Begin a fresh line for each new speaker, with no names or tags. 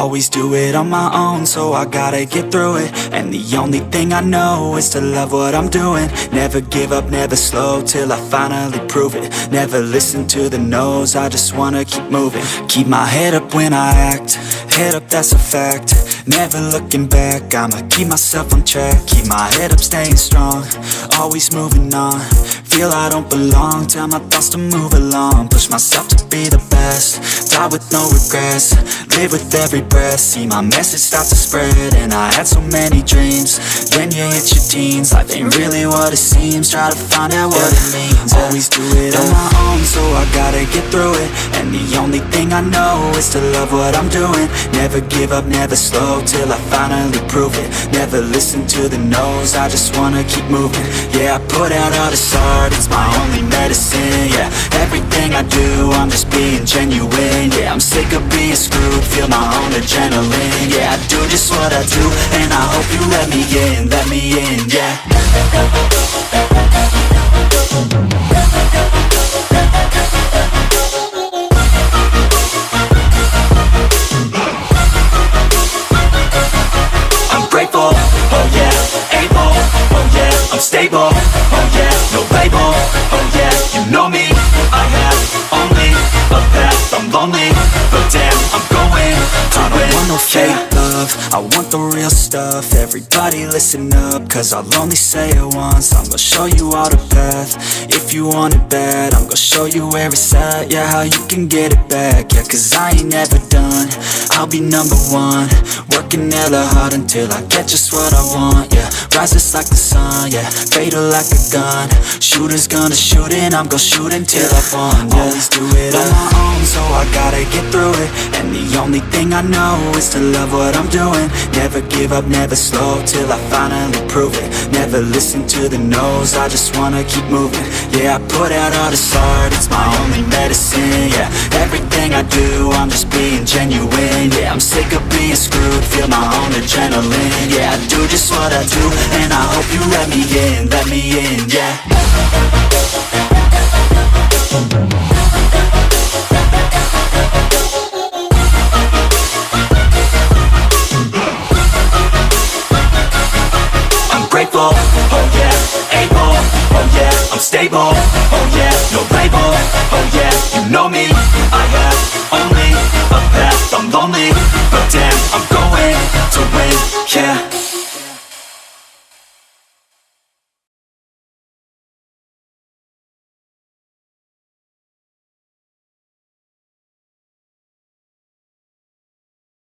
always do it on my own, so I gotta get through it. And the only thing I know is to love what I'm doing. Never give up, never slow, till I finally prove it. Never listen to the no's, I just wanna keep moving. Keep my head up when I act, head up, that's a fact. Never looking back, I'ma keep myself on track. Keep my head up, staying strong, always moving on. Feel I don't belong, tell my thoughts to move along. Push myself to be the best, die with no regrets. Live with every breath, see my message start to spread. And I had so many dreams, then you hit your teens. Life ain't really what it seems, try to find out what it means. Always do it on my own, so I gotta get through it. And the only thing I know is to love what I'm doing. Never give up, never slow, till I finally prove it. Never listen to the no's, I just wanna keep moving. Yeah, I put out all this art, it's my only medicine. Yeah, everything I do, I'm just being genuine. Yeah, I'm sick of being screwed, feel my own adrenaline. Yeah, I do just what I do, and I hope you let me in, yeah. I'm grateful, oh yeah, able, oh yeah, I'm stable, oh yeah, no label, oh yeah, you know me, I have only a path, I'm lonely, but damn, I'm going to I don't want no fake love, I want the real stuff. Everybody listen up, cause I'll only say it once. I'm gonna show you all the path, if you want it bad. I'm gonna show you where it's at, yeah, how you can get it back. Yeah, cause I ain't never done, I'll be number one. Working hella hard until I get just what I want, yeah. Rises like the sun, yeah, fatal like a gun. Shooter's gonna shoot and I'm gonna shoot until I won, yeah. Always do it on my own, so I gotta get through it. And the only thing I know is to love what I'm doing. Never give up, never slow, till I finally prove it. Never listen to the no's, I just wanna keep moving. Yeah, I put out all this art, it's my only medicine. Yeah, everything I do, I'm just being genuine. Yeah, I'm sick of being screwed, feel my own adrenaline. Yeah, I do just what I do, and I hope you let me in, yeah. I'm grateful, oh yeah, able, oh yeah, I'm stable, oh yeah, no label, oh yeah, you know